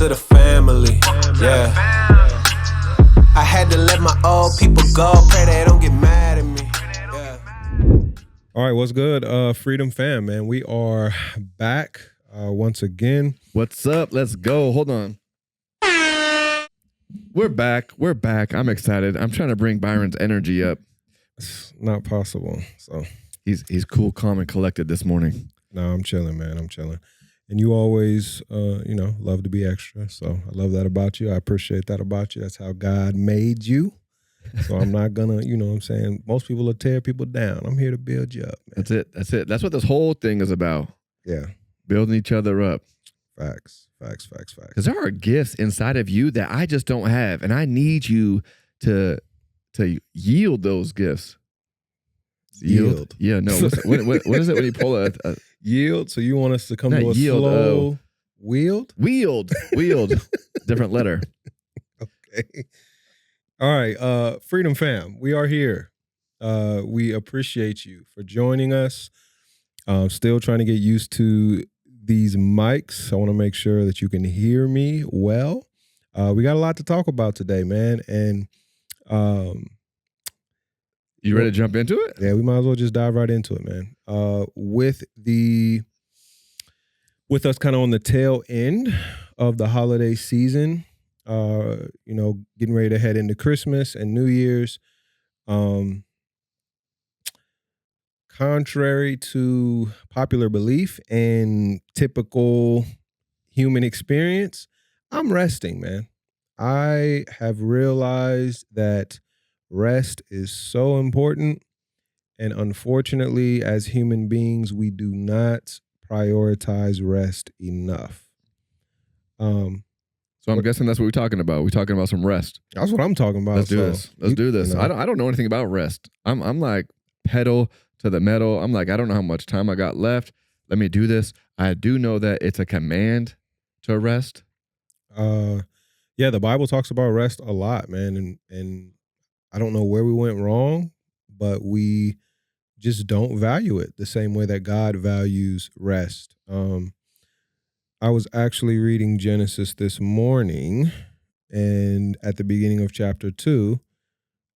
to the family. Yeah. I had to let my old people go. Pray they don't get mad at me. Yeah. All right, what's good, Freedom fam, man? We are back once again. What's up? Let's go. Hold on. We're back. I'm excited. I'm trying to bring Byron's energy up. It's not possible. So He's cool, calm, and collected this morning. no, I'm chilling, man. I'm chilling. And you always, love to be extra. So I love that about you. I appreciate that about you. That's how God made you. So I'm not gonna, most people will tear people down. I'm here to build you up, man. That's it. That's what this whole thing is about. Yeah. Building each other up. Facts. Because there are gifts inside of you that I just don't have, and I need you to yield those gifts. Yield. Yeah, no. What is it when you pull a yield? So you want us to come Not to a yield, slow wield? Wield. Different letter. Okay. All right. Freedom fam, we are here. We appreciate you for joining us. Still trying to get used to these mics. I want to make sure that you can hear me well. We got a lot to talk about today, man. And you ready to jump into it? Yeah, we might as well just dive right into it, man. With us kind of on the tail end of the holiday season, getting ready to head into Christmas and New Year's. Contrary to popular belief and typical human experience, I'm resting, man. I have realized that rest is so important. And unfortunately, as human beings, we do not prioritize rest enough. So I'm guessing that's what we're talking about. We're talking about some rest. That's what I'm talking about. Let's do this. Let's do this. I don't know anything about rest. I'm like pedal to the metal. I'm like, I don't know how much time I got left. Let me do this. I do know that it's a command to rest. Yeah, the Bible talks about rest a lot, man. And I don't know where we went wrong, but we just don't value it the same way that God values rest. I was actually reading Genesis this morning, and at the beginning of chapter 2,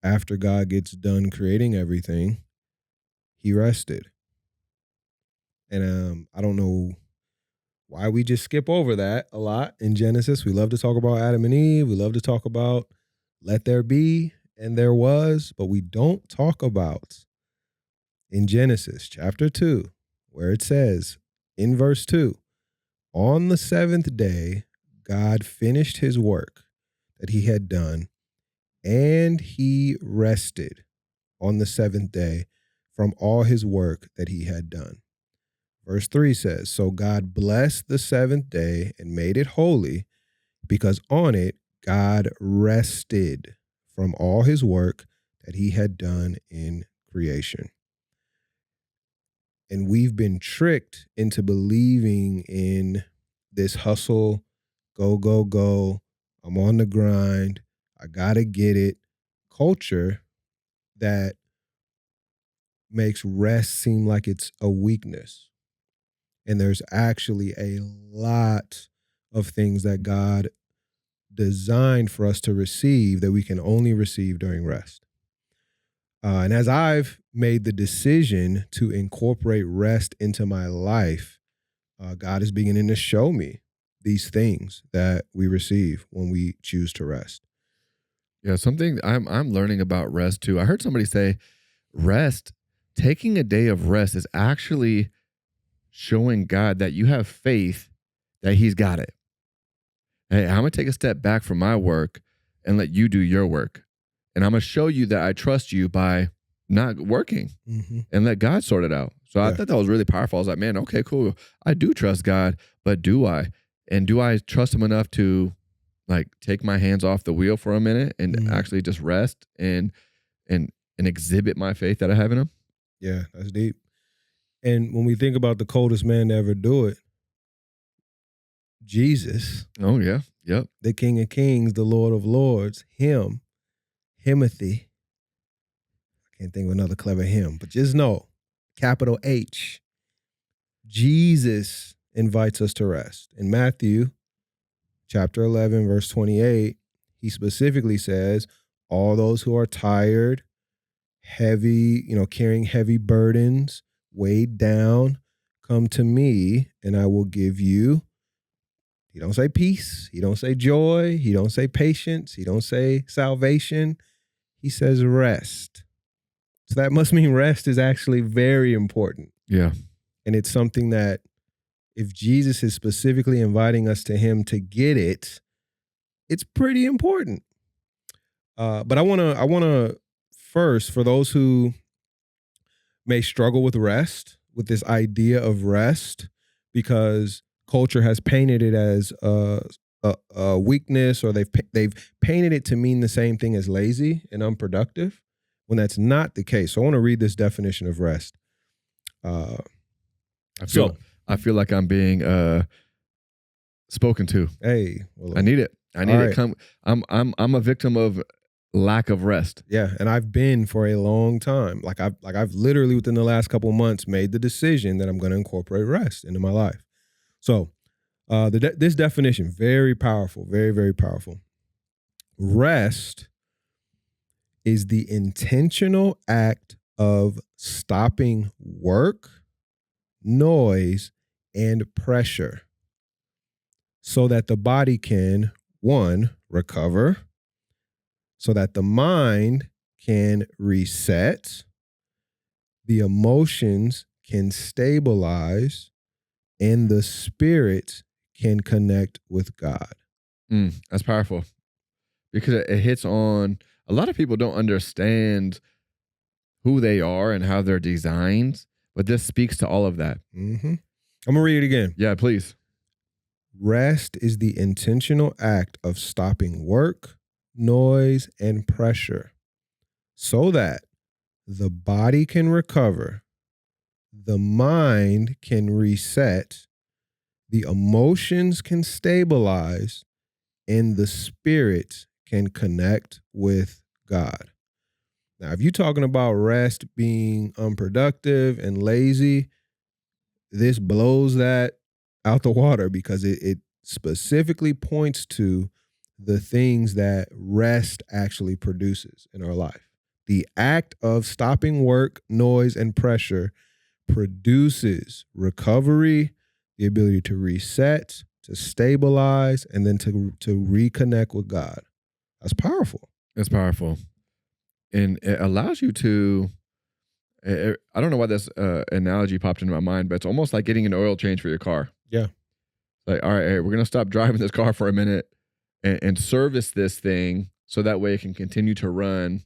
after God gets done creating everything, he rested. And I don't know why we just skip over that a lot in Genesis. We love to talk about Adam and Eve. We love to talk about let there be and there was, but we don't talk about in Genesis chapter 2, where it says in verse 2, on the seventh day, God finished his work that he had done, and he rested on the seventh day from all his work that he had done. Verse 3 says, so God blessed the seventh day and made it holy, because on it God rested from all his work that he had done in creation. And we've been tricked into believing in this hustle, go, I'm on the grind, I gotta get it culture that makes rest seem like it's a weakness. And there's actually a lot of things that God designed for us to receive that we can only receive during rest. And as I've made the decision to incorporate rest into my life, God is beginning to show me these things that we receive when we choose to rest. Yeah, something I'm learning about rest too. I heard somebody say rest, taking a day of rest is actually showing God that you have faith that he's got it. Hey, I'm going to take a step back from my work and let you do your work. And I'm going to show you that I trust you by not working and let God sort it out. So I thought that was really powerful. I was like, man, okay, cool. I do trust God, but do I? And do I trust him enough to like take my hands off the wheel for a minute and actually just rest and exhibit my faith that I have in him? Yeah, that's deep. And when we think about the coldest man to ever do it, Jesus. Oh, yeah. Yep. The King of Kings, the Lord of Lords, Himothy. I can't think of another clever hymn, but just know, capital H, Jesus invites us to rest. In Matthew chapter 11, verse 28, he specifically says, all those who are tired, heavy, carrying heavy burdens, weighed down, come to me and I will give you. He don't say peace. He don't say joy. He don't say patience. He don't say salvation. He says rest. So that must mean rest is actually very important. Yeah. And it's something that if Jesus is specifically inviting us to him to get it, it's pretty important. But I want to first, for those who may struggle with rest, with this idea of rest, because culture has painted it as a weakness, or they've painted it to mean the same thing as lazy and unproductive, when that's not the case. So I want to read this definition of rest. I feel like I'm being spoken to. Hey, well, I need it. I need right. it. Come. I'm a victim of lack of rest. Yeah, and I've been for a long time. I've literally within the last couple of months made the decision that I'm going to incorporate rest into my life. So, this definition, very powerful, very, very powerful. Rest is the intentional act of stopping work, noise, and pressure so that the body can, one, recover, so that the mind can reset, the emotions can stabilize, and the spirit can connect with God. That's powerful, because it hits on, a lot of people don't understand who they are and how they're designed, but this speaks to all of that. Mm-hmm. I'm going to read it again. Yeah, please. Rest is the intentional act of stopping work, noise, and pressure so that the body can recover, the mind can reset, the emotions can stabilize, and the spirit can connect with God. Now, if you're talking about rest being unproductive and lazy, this blows that out the water, because it specifically points to the things that rest actually produces in our life. The act of stopping work, noise, and pressure produces recovery, the ability to reset, to stabilize, and then to reconnect with God. That's powerful. It's powerful. And it allows you to, I don't know why this analogy popped into my mind, but it's almost like getting an oil change for your car. Yeah. Like, all right, hey, we're going to stop driving this car for a minute and service this thing so that way it can continue to run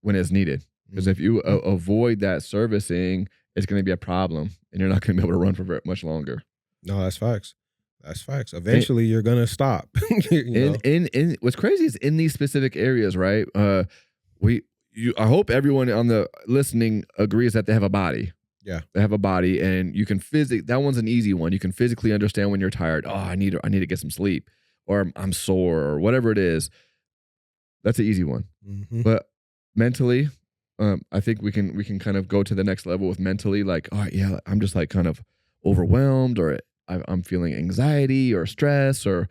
when it's needed. Because if you avoid that servicing, it's going to be a problem and you're not going to be able to run for very much longer. No, that's facts. That's facts. Eventually, you're going to stop. In what's crazy is in these specific areas, right? I hope everyone on the listening agrees that they have a body. Yeah. They have a body, and you can that one's an easy one. You can physically understand when you're tired. Oh, I need to get some sleep, or I'm sore, or whatever it is. That's an easy one. Mm-hmm. But mentally, I think we can kind of go to the next level with mentally, like, oh yeah, I'm just like kind of overwhelmed, or I'm feeling anxiety or stress, or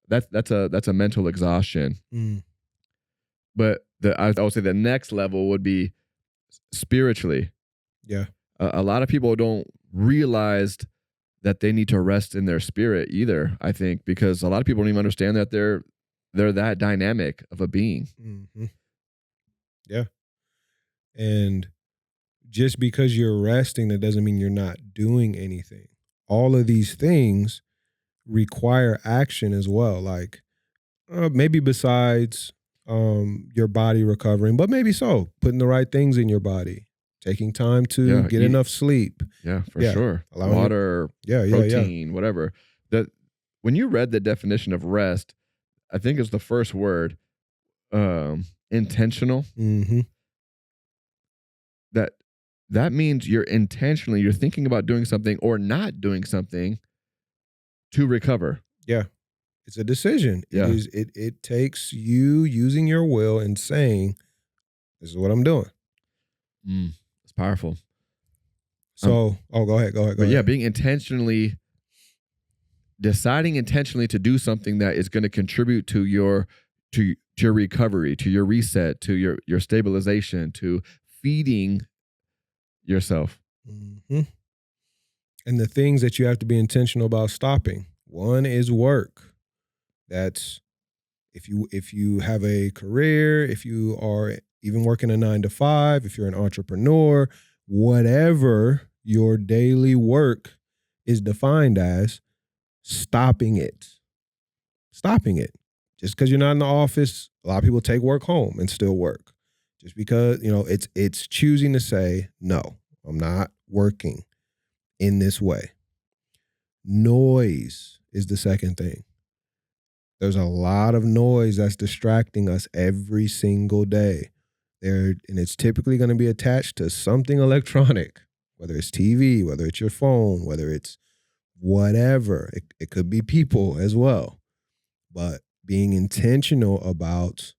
that's a mental exhaustion. But I would say the next level would be spiritually. Yeah. A lot of people don't realize that they need to rest in their spirit either, I think, because a lot of people don't even understand that they're that dynamic of a being. Mm-hmm. Yeah. And just because you're resting, that doesn't mean you're not doing anything. All of these things require action as well. Like maybe besides your body recovering, but maybe putting the right things in your body, taking time to get enough sleep. Yeah, for sure. Allowing water, protein, whatever. That when you read the definition of rest, I think it's the first word, intentional. Mm-hmm. That means you're thinking about doing something or not doing something to recover. Yeah. It's a decision. Yeah. It takes you using your will and saying, this is what I'm doing. It's powerful. So, go ahead. Yeah, being intentionally deciding intentionally to do something that is going to contribute to your recovery, to your reset, to your stabilization, to feeding yourself. Mm-hmm. And the things that you have to be intentional about stopping. One is work. That's if you have a career, if you are even working a 9-to-5, if you're an entrepreneur, whatever your daily work is defined as, stopping it. Stopping it. Just because you're not in the office, a lot of people take work home and still work. Just because, it's choosing to say, no, I'm not working in this way. Noise is the second thing. There's a lot of noise that's distracting us every single day. And it's typically going to be attached to something electronic, whether it's TV, whether it's your phone, whether it's whatever. It could be people as well. But being intentional about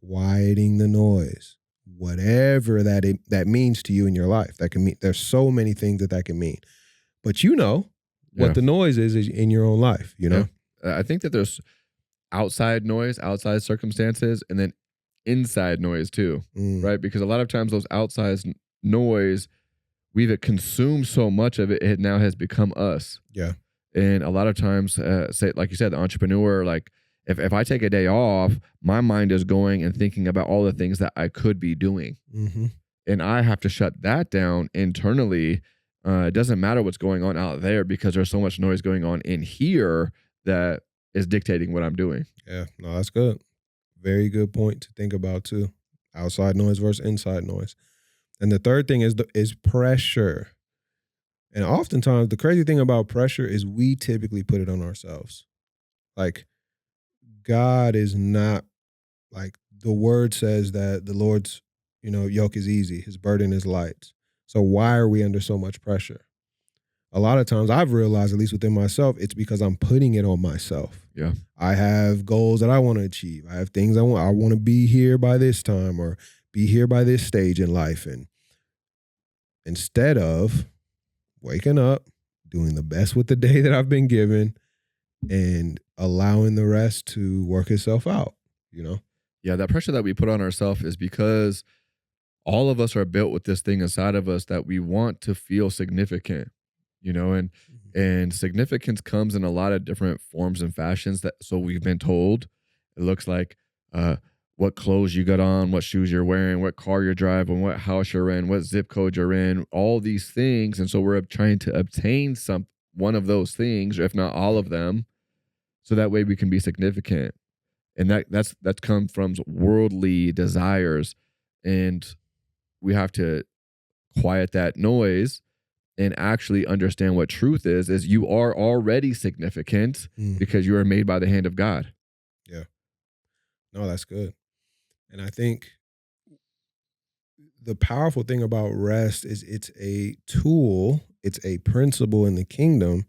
quieting the noise, whatever that means to you in your life. That can mean, there's so many things that can mean. But what the noise is in your own life, Yeah. I think that there's outside noise, outside circumstances, and then inside noise too, right? Because a lot of times those outside noise, we've consumed so much of it, it now has become us. Yeah. And a lot of times, say, like you said, the entrepreneur, like if I take a day off, my mind is going and thinking about all the things that I could be doing. Mm-hmm. And I have to shut that down internally. It doesn't matter what's going on out there because there's so much noise going on in here that is dictating what I'm doing. Yeah, no, that's good. Very good point to think about too. Outside noise versus inside noise. And the third thing is pressure. And oftentimes the crazy thing about pressure is we typically put it on ourselves. Like God is not, like the word says that the Lord's, yoke is easy, his burden is light. So why are we under so much pressure? A lot of times I've realized, at least within myself, it's because I'm putting it on myself. Yeah. I have goals that I want to achieve. I have things I want to be here by this time or be here by this stage in life. And instead of waking up, doing the best with the day that I've been given and allowing the rest to work itself out, Yeah, that pressure that we put on ourselves is because all of us are built with this thing inside of us that we want to feel significant. And significance comes in a lot of different forms and fashions. So we've been told. It looks like what clothes you got on, what shoes you're wearing, what car you're driving, what house you're in, what zip code you're in, all these things. And so we're trying to obtain one of those things, or if not all of them, so that way we can be significant. And that's come from worldly desires, and we have to quiet that noise and actually understand what truth is you are already significant because you are made by the hand of God. Yeah. No, that's good. And I think the powerful thing about rest is it's a tool, it's a principle in the kingdom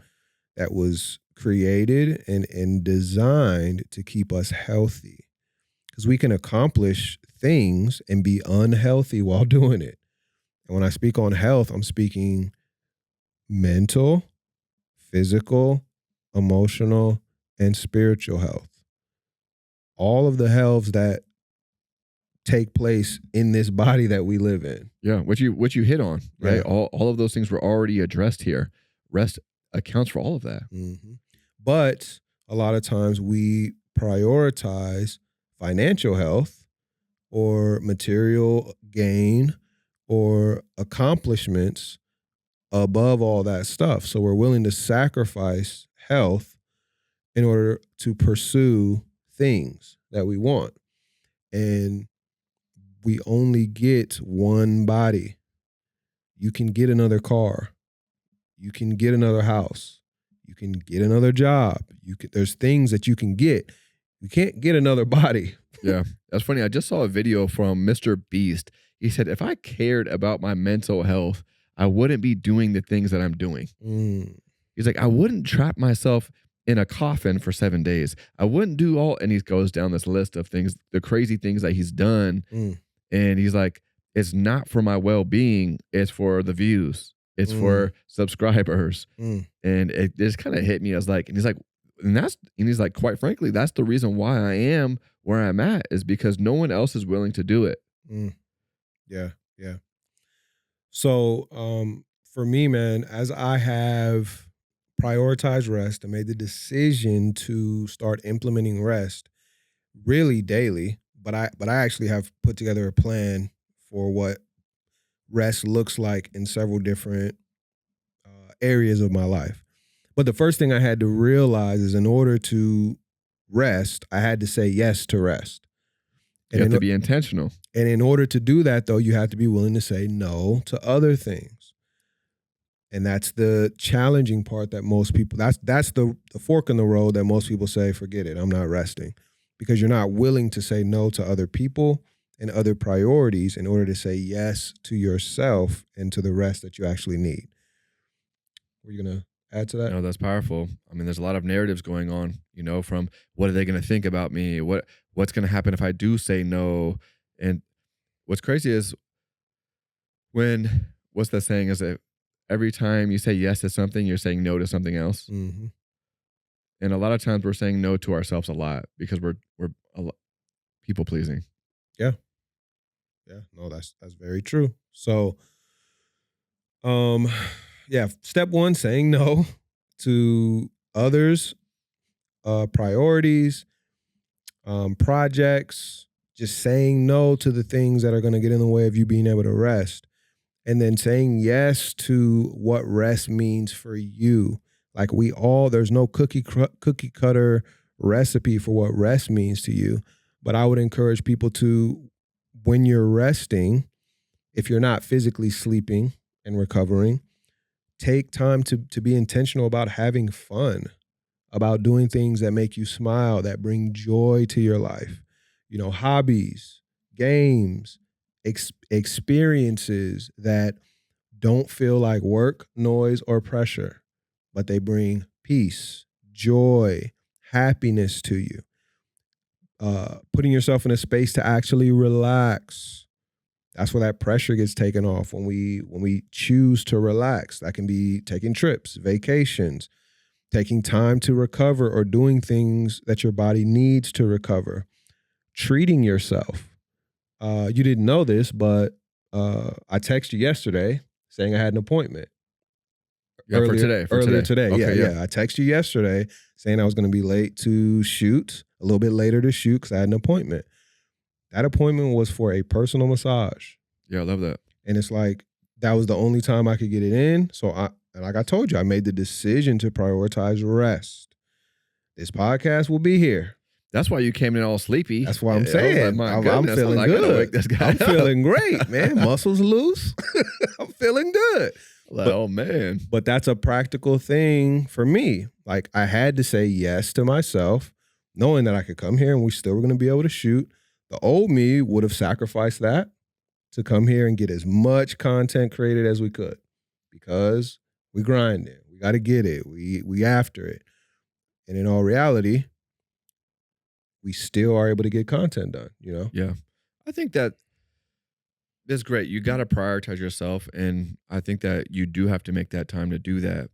that was created and designed to keep us healthy. Because we can accomplish things and be unhealthy while doing it. And when I speak on health, I'm speaking mental, physical, emotional, and spiritual health. All of the healths that take place in this body that we live in. Yeah, what you hit on, right? Yeah. All of those things were already addressed here. Rest accounts for all of that. Mm-hmm. But a lot of times we prioritize financial health or material gain or accomplishments above all that stuff. So we're willing to sacrifice health in order to pursue things that we want. And we only get one body. You can get another car. You can get another house. You can get another job. There's things that you can get. You can't get another body. Yeah, that's funny. I just saw a video from Mr. Beast. He said, if I cared about my mental health, I wouldn't be doing the things that I'm doing. He's like, I wouldn't trap myself in a coffin for 7 days. I wouldn't do all, and he goes down this list of things, the crazy things that he's done. And he's like, it's not for my well-being. It's for the views. It's for subscribers. And it just kind of hit me. I was like, and he's like, and he's like, quite frankly, that's the reason why I am where I'm at, is because no one else is willing to do it. Yeah, yeah. So for me, man, as I have prioritized rest and made the decision to start implementing rest really daily, but I actually have put together a plan for what rest looks like in several different areas of my life. But the first thing I had to realize is in order to rest, I had to say yes to rest. You have to be intentional. And in order to do that, though, you have to be willing to say no to other things. And that's the challenging part that most people, that's the fork in the road that most people say, forget it, I'm not resting. Because you're not willing to say no to other people and other priorities in order to say yes to yourself and to the rest that you actually need. Were you going to add to that? No, that's powerful. I mean, there's a lot of narratives going on, from what are they going to think about me? What's going to happen if I do say no? And what's crazy is what's that saying, is that every time you say yes to something, you're saying no to something else. Mm-hmm. And a lot of times we're saying no to ourselves a lot because we're people pleasing. Yeah. Yeah. No, that's very true. So, yeah, step one, saying no to others, priorities, projects, just saying no to the things that are going to get in the way of you being able to rest. And then saying yes to what rest means for you. Like there's no cookie cutter recipe for what rest means to you. But I would encourage people to, when you're resting, if you're not physically sleeping and recovering, take time to be intentional about having fun, about doing things that make you smile, that bring joy to your life. Hobbies, games, experiences that don't feel like work, noise, or pressure, but they bring peace, joy, happiness to you. Putting yourself in a space to actually relax. That's where that pressure gets taken off when we choose to relax. That can be taking trips, vacations, taking time to recover, or doing things that your body needs to recover. Treating yourself. You didn't know this, but I texted you yesterday saying I had an appointment. Yeah, earlier today. Okay, yeah. I texted you yesterday saying I was going to be late to shoot, a little bit later to shoot because I had an appointment. That appointment was for a personal massage. Yeah, I love that. And it's like, that was the only time I could get it in. So like I told you, I made the decision to prioritize rest. This podcast will be here. That's why you came in all sleepy. That's what I'm saying. I'm feeling good. I'm feeling great, man. Muscles loose. I'm feeling good. Oh, man. But that's a practical thing for me. Like, I had to say yes to myself, knowing that I could come here and we still were going to be able to shoot. The old me would have sacrificed that to come here and get as much content created as we could, because we grinding. We got to get it. We after it. And in all reality, we still are able to get content done, Yeah. I think that is great. You got to prioritize yourself. And I think that you do have to make that time to do that.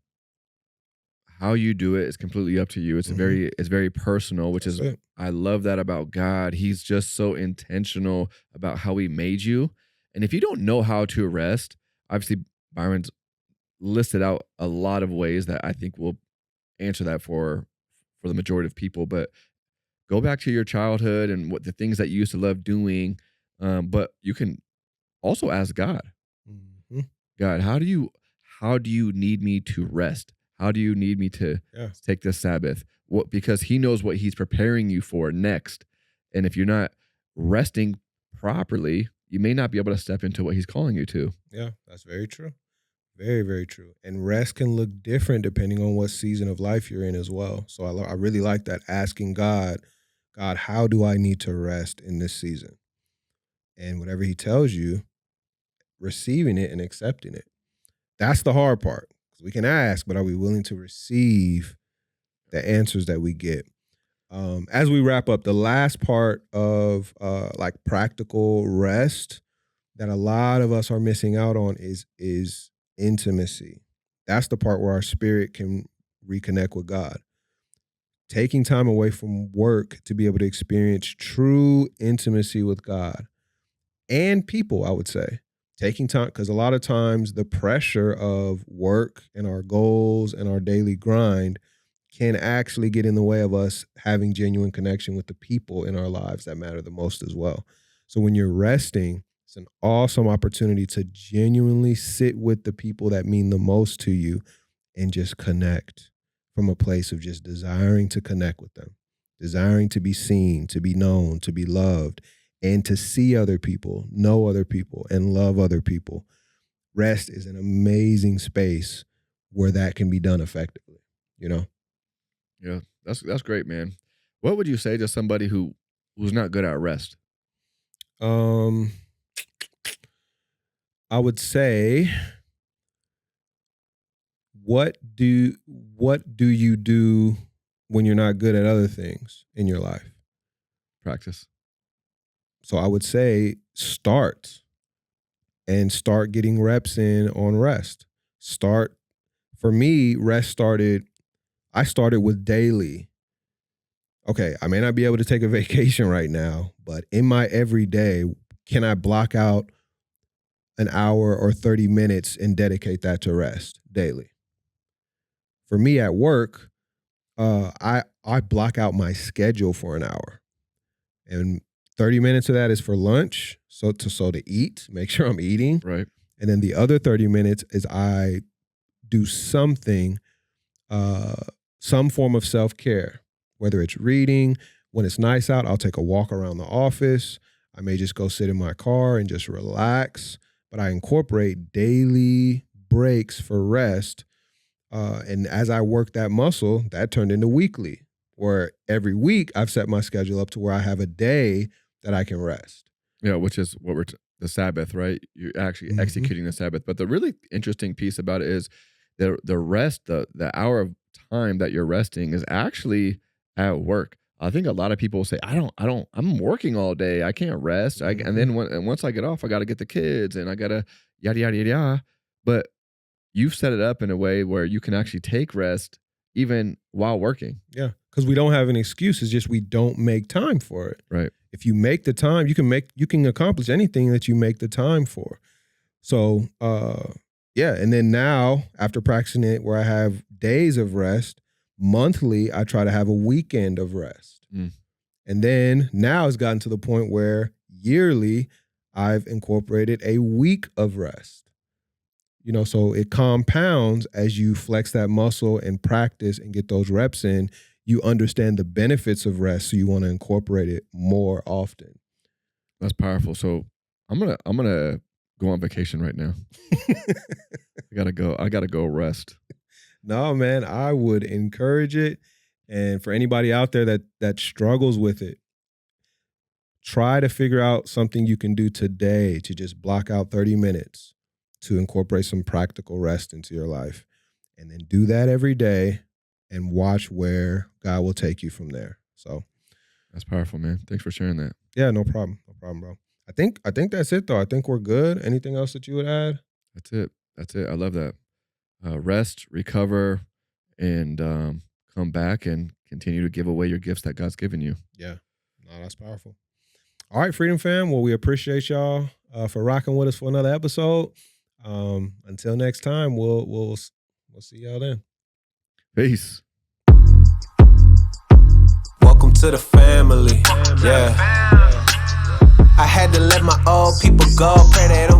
How you do it is completely up to you. It's very personal, which is, I love that about God. He's just so intentional about how he made you. And if you don't know how to rest, obviously Byron's listed out a lot of ways that I think will answer that for the majority of people. But go back to your childhood and what the things that you used to love doing. But you can also ask God, God, how do you need me to rest? How do you need me to take this Sabbath? Because he knows what he's preparing you for next. And if you're not resting properly, you may not be able to step into what he's calling you to. Yeah, that's very true. Very, very true. And rest can look different depending on what season of life you're in as well. So I really like that, asking God, how do I need to rest in this season? And whatever he tells you, receiving it and accepting it. That's the hard part. Because we can ask, but are we willing to receive the answers that we get? As we wrap up, the last part of like practical rest that a lot of us are missing out on is intimacy. That's the part where our spirit can reconnect with God. taking time away from work to be able to experience true intimacy with God and people, I would say. Taking time, because a lot of times the pressure of work and our goals and our daily grind can actually get in the way of us having genuine connection with the people in our lives that matter the most as well. So when you're resting, it's an awesome opportunity to genuinely sit with the people that mean the most to you and just connect from a place of just desiring to connect with them, desiring to be seen, to be known, to be loved, and to see other people, know other people, and love other people. Rest is an amazing space where that can be done effectively, you know? Yeah, that's great, man. What would you say to somebody who's not good at rest? I would say, what do you do when you're not good at other things in your life? Practice. So I would say start getting reps in on rest. For me, I started with daily. Okay, I may not be able to take a vacation right now, but in my everyday, can I block out an hour or 30 minutes and dedicate that to rest daily? For me at work, I block out my schedule for an hour, and 30 minutes of that is for lunch, so to eat, make sure I'm eating. Right. And then the other 30 minutes is I do something, some form of self-care, whether it's reading. When it's nice out, I'll take a walk around the office. I may just go sit in my car and just relax, but I incorporate daily breaks for rest. And as I work that muscle, that turned into weekly, where every week I've set my schedule up to where I have a day that I can rest. Yeah, which is what the Sabbath, right? You're actually executing the Sabbath. But the really interesting piece about it is the rest, the hour of time that you're resting is actually at work. I think a lot of people say, I'm working all day. I can't rest. And then once I get off, I got to get the kids and I got to yada, yada, yada. But you've set it up in a way where you can actually take rest even while working. Yeah, because we don't have an excuse. It's just we don't make time for it. Right. If you make the time, you can accomplish anything that you make the time for. So, yeah. And then now, after practicing it where I have days of rest, monthly, I try to have a weekend of rest. And then now it's gotten to the point where yearly, I've incorporated a week of rest. You know, so it compounds as you flex that muscle and practice and get those reps in. You understand the benefits of rest, so you want to incorporate it more often. That's powerful. So I'm gonna go on vacation right now. I gotta go rest. No, man, I would encourage it. And for anybody out there that struggles with it, try to figure out something you can do today to just block out 30 minutes to incorporate some practical rest into your life. And then do that every day and watch where God will take you from there. So that's powerful, man. Thanks for sharing that. Yeah, no problem. No problem, bro. I think that's it though. I think we're good. Anything else that you would add? That's it. I love that. Rest, recover, and come back and continue to give away your gifts that God's given you. Yeah. No, that's powerful. All right, Freedom Fam. Well, we appreciate y'all for rocking with us for another episode. Until next time, we'll see y'all then. Peace. Welcome to the family. Yeah. I had to let my old people go. Pray they don't